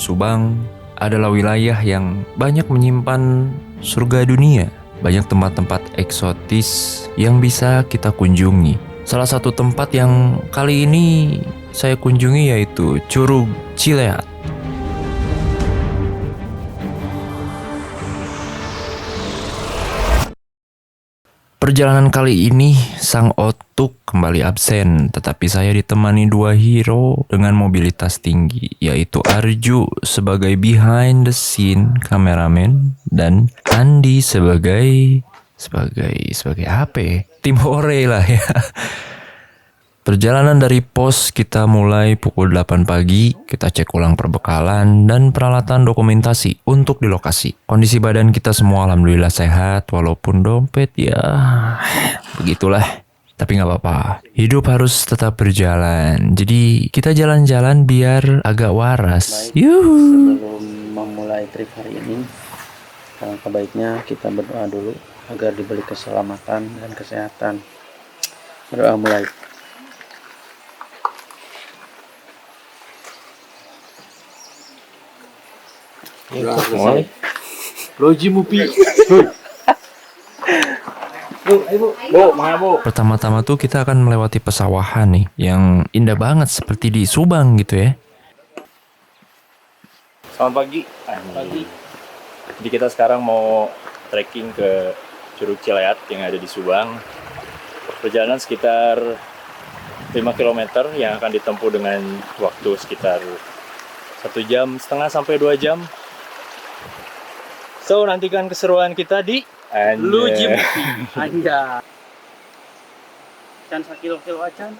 Subang adalah wilayah yang banyak menyimpan surga dunia. Banyak tempat-tempat eksotis yang bisa kita kunjungi. Salah satu tempat yang kali ini saya kunjungi yaitu Curug Cileat. Perjalanan kali ini sang Otuk kembali absen, tetapi saya ditemani dua hero dengan mobilitas tinggi, yaitu Arju sebagai behind the scene kameramen dan Andi sebagai apa ya? Tim hore lah ya. Perjalanan dari pos kita mulai pukul 8 pagi, kita cek ulang perbekalan dan peralatan dokumentasi untuk di lokasi. Kondisi badan kita semua alhamdulillah sehat, walaupun dompet ya begitulah. Tapi nggak apa-apa, hidup harus tetap berjalan. Jadi kita jalan-jalan biar agak waras. Yuhu. Sebelum memulai trip hari ini, alangkah baiknya kita berdoa dulu agar diberi keselamatan dan kesehatan. Berdoa mulai. Loji Mupi. Pertama-tama tuh kita akan melewati pesawahan nih, yang indah banget seperti di Subang gitu ya. Selamat pagi. Jadi kita sekarang mau trekking ke Curug Cileat yang ada di Subang. Perjalanan sekitar 5 km yang akan ditempuh dengan waktu sekitar 1,5 jam sampai 2 jam. So, nantikan keseruan kita di Loji Mupi. Anja. Can sakilo-kilo acan.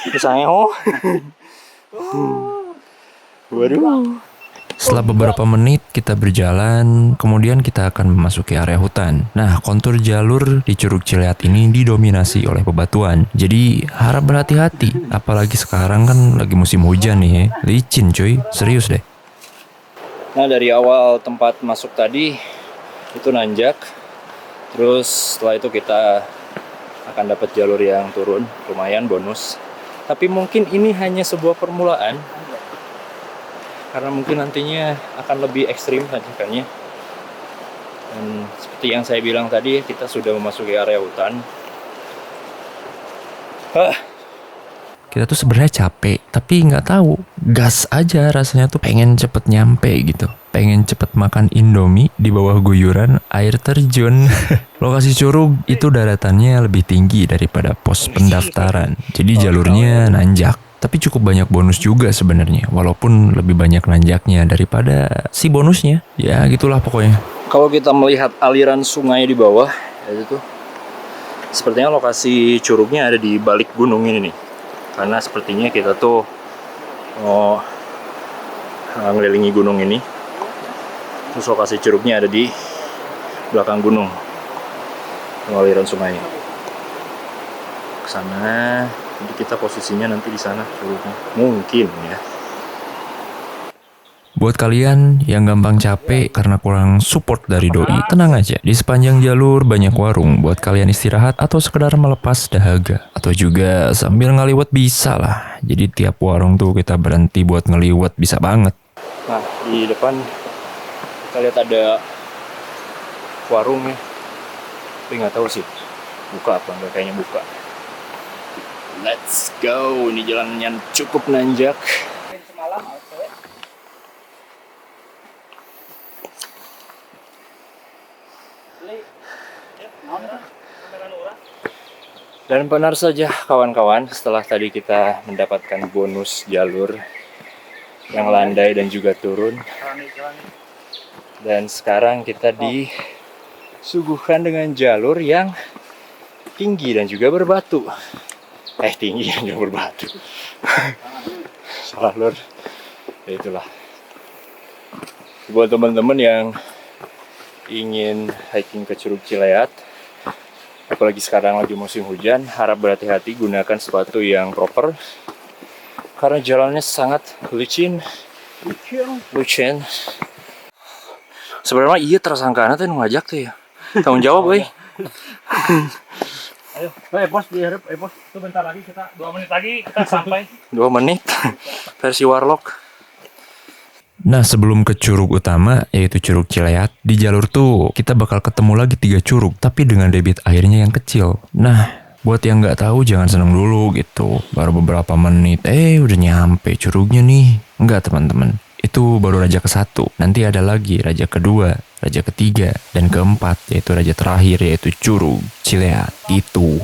Misalnya Waduh. Setelah beberapa menit kita berjalan, kemudian kita akan memasuki area hutan. Nah, kontur jalur di Curug Cileat ini didominasi oleh bebatuan. Jadi harap berhati-hati, apalagi sekarang kan lagi musim hujan nih ya. Licin cuy, serius deh. Nah, dari awal tempat masuk tadi itu nanjak. Terus setelah itu kita akan dapat jalur yang turun, lumayan bonus. Tapi mungkin ini hanya sebuah permulaan. Karena mungkin nantinya akan lebih ekstrim tanjakannya. Dan seperti yang saya bilang tadi, kita sudah memasuki area hutan. Kita tuh sebenarnya capek, tapi nggak tahu, gas aja rasanya tuh pengen cepet nyampe gitu. Pengen cepet makan Indomie di bawah guyuran air terjun. Lokasi curug itu daratannya lebih tinggi daripada pos pendaftaran. Jadi jalurnya nanjak. Tapi cukup banyak bonus juga sebenarnya, walaupun lebih banyak nanjaknya daripada si bonusnya. Ya gitulah pokoknya. Kalau kita melihat aliran sungai di bawah, itu sepertinya lokasi curugnya ada di balik gunung ini nih. Karena sepertinya kita tuh mau ngelilingi gunung ini. Terus lokasi curugnya ada di belakang gunung. Aliran sungai. Ke sana, jadi kita posisinya nanti di sana curugnya. Mungkin ya. Buat kalian yang gampang capek karena kurang support dari doi, tenang aja. Di sepanjang jalur banyak warung buat kalian istirahat atau sekedar melepas dahaga. Atau juga sambil ngeliwet bisa lah. Jadi tiap warung tuh kita berhenti buat ngeliwet bisa banget. Nah, di depan kita lihat ada warung ya. Tapi nggak tahu sih buka apa enggak, kayaknya buka. Let's go. Ini jalannya cukup nanjak. Dan benar saja kawan-kawan, setelah tadi kita mendapatkan bonus jalur yang landai dan juga turun, dan sekarang kita disuguhkan dengan jalur yang tinggi dan juga berbatu. Tinggi dan juga berbatu. Salah lur. Ya itulah. Buat teman-teman yang ingin hiking ke Curug Cileat, apalagi sekarang lagi musim hujan, harap berhati-hati, gunakan sepatu yang proper karena jalannya sangat licin. Sebenarnya iya tersangka tuh ngajak tuh ya. Tanggung jawab, boy. Ayo, bos diharap, bos. Itu bentar lagi kita 2 menit lagi kita sampai. 2 menit versi warlock. Nah, sebelum ke curug utama, yaitu Curug Cileat, di jalur tuh kita bakal ketemu lagi 3 curug, tapi dengan debit airnya yang kecil. Nah, buat yang nggak tahu jangan seneng dulu gitu. Baru beberapa menit, udah nyampe curugnya nih. Enggak teman-teman, itu baru raja ke-1. Nanti ada lagi raja kedua, raja ketiga, dan keempat, yaitu raja terakhir, yaitu Curug Cileat. Gitu.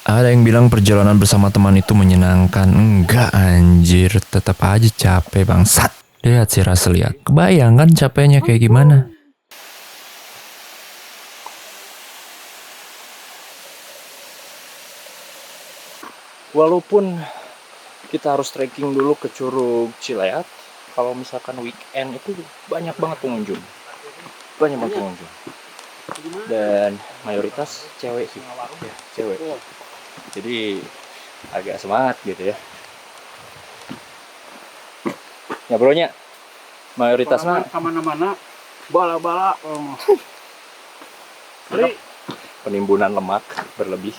Ada yang bilang perjalanan bersama teman itu menyenangkan. Enggak anjir, tetap aja capek bangsat. Lihat si Ras, lihat. Kebayang kan capeknya kayak gimana? Walaupun kita harus trekking dulu ke Curug Cileat, kalau misalkan weekend itu banyak banget pengunjung. Banyak banget pengunjung. Dan mayoritas cewek sih. Ya, cewek. Jadi agak semangat gitu ya. Ya bronya, mayoritas mah Kemana-mana, bala-bala. penimbunan lemak berlebih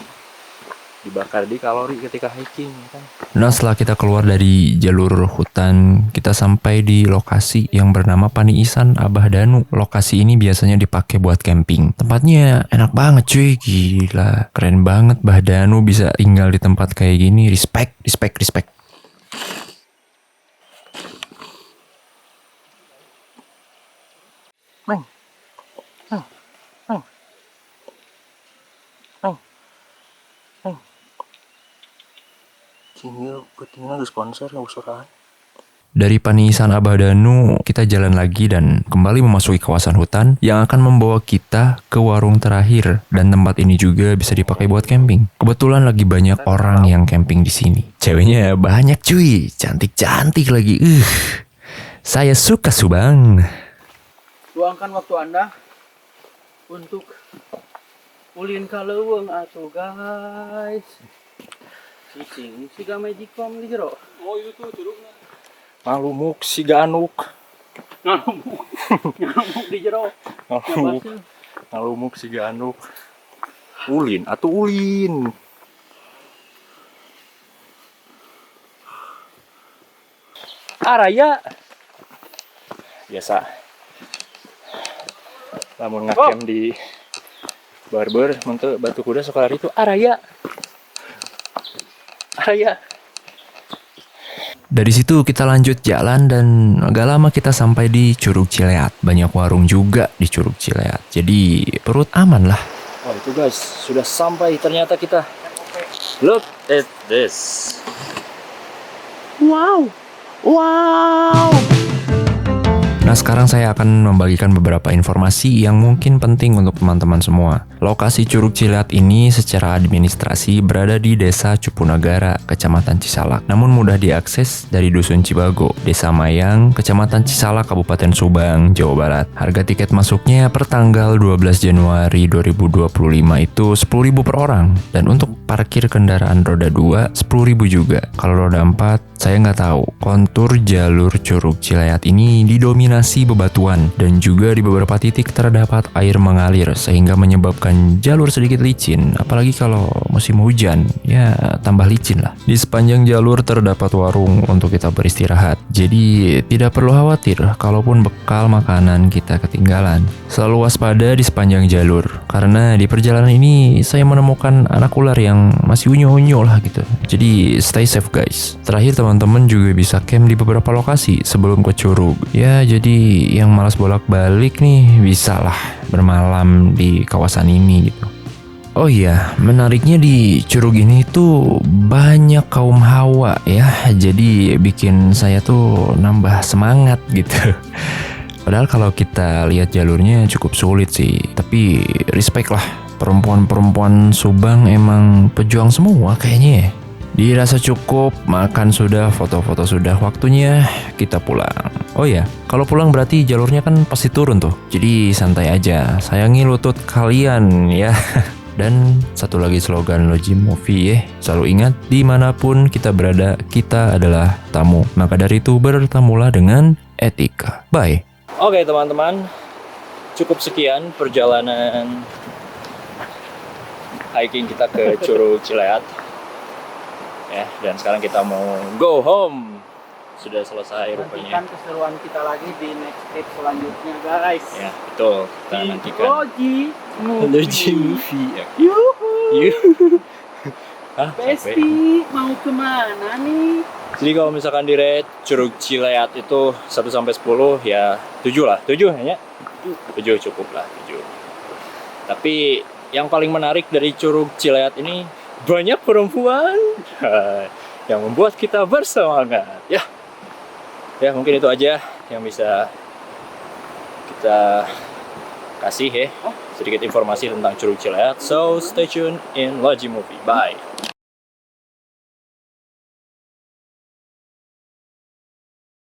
dibakar di kalori ketika hiking kan. Nah, setelah kita keluar dari jalur hutan, kita sampai di lokasi yang bernama Paniisan Abah Danu. Lokasi ini biasanya dipakai buat camping. Tempatnya enak banget cuy, gila. Keren banget Bah Danu bisa tinggal di tempat kayak gini. Respect, respect, respect. Neng. Neng. Neng. Neng. Neng. Sini pentingnya ada sponsor yang usuran. Dari Paniisan Abah Danu, kita jalan lagi dan kembali memasuki kawasan hutan yang akan membawa kita ke warung terakhir. Dan tempat ini juga bisa dipakai buat camping. Kebetulan lagi banyak orang yang camping di sini. Ceweknya banyak cuy, cantik-cantik lagi. Saya suka Subang. Luangkan waktu Anda untuk ulin kaleuweung atuh guys. Cicing siga magicom di jero. Oh itu tuh curugna. Ngalumuk si Ganuk. Ngamuk di jero. Ngalumuk si Ganuk. Ulin atau ulin. Araya. Biasa. Lamun ngakem di barber mentu Batu Kuda sekolah itu Araya. Araya. Dari situ kita lanjut jalan dan agak lama kita sampai di Curug Cileat. Banyak warung juga di Curug Cileat. Jadi perut aman lah. Oh itu guys, sudah sampai ternyata kita. Look at this. Wow. Wow. Nah, sekarang saya akan membagikan beberapa informasi yang mungkin penting untuk teman-teman semua. Lokasi Curug Cileat ini secara administrasi berada di Desa Cupunagara, Kecamatan Cisalak. Namun mudah diakses dari Dusun Cibago, Desa Mayang, Kecamatan Cisalak, Kabupaten Subang, Jawa Barat. Harga tiket masuknya per tanggal 12 Januari 2025 itu 10.000 per orang. Dan untuk parkir kendaraan roda 2, 10.000 juga. Kalau roda 4, saya nggak tahu. Kontur jalur Curug Cileat ini didominasi bebatuan dan juga di beberapa titik terdapat air mengalir sehingga menyebabkan jalur sedikit licin. Apalagi kalau musim hujan, ya tambah licin lah. Di sepanjang jalur terdapat warung untuk kita beristirahat. Jadi tidak perlu khawatir kalaupun bekal makanan kita ketinggalan. Selalu waspada di sepanjang jalur karena di perjalanan ini saya menemukan anak ular yang masih unyu-unyu lah gitu. Jadi stay safe guys. Terakhir teman-teman juga bisa camp di beberapa lokasi sebelum ke Curug. Ya jadi yang malas bolak-balik nih bisa lah bermalam di kawasan ini gitu. Oh iya, menariknya di Curug ini tuh banyak kaum hawa ya. Jadi bikin saya tuh nambah semangat gitu. Padahal kalau kita lihat jalurnya cukup sulit sih. Tapi respect lah, perempuan-perempuan Subang emang pejuang semua kayaknya ya. Dirasa cukup, makan sudah, foto-foto sudah, waktunya kita pulang. Oh ya, kalau pulang berarti jalurnya kan pasti turun tuh. Jadi santai aja, sayangi lutut kalian ya. Dan satu lagi slogan Logi Movie ya, selalu ingat dimanapun kita berada, kita adalah tamu. Maka dari itu bertamulah dengan etika. Bye. Oke teman-teman, cukup sekian perjalanan hiking kita ke Curug Cileat. Ya, dan sekarang kita mau go home. sudah selesai rupanya. Nantikan keseruan kita lagi di next trip selanjutnya guys. Ya, betul. Kita nantikan. Logi Logi Movie. Ya. Yuhu. Yuh. Hah, capek. Besti mau kemana nih? Jadi kalau misalkan di rate Curug Cileat itu 1 sampai 10 ya 7 lah. 7 hanya. 7 cukup lah, 7. Tapi yang paling menarik dari Curug Cileat ini banyak perempuan yang membuat kita bersemangat. Ya mungkin itu aja yang bisa kita kasih ya. Sedikit informasi tentang Curug Cileat. So stay tuned in Logi Movie. Bye.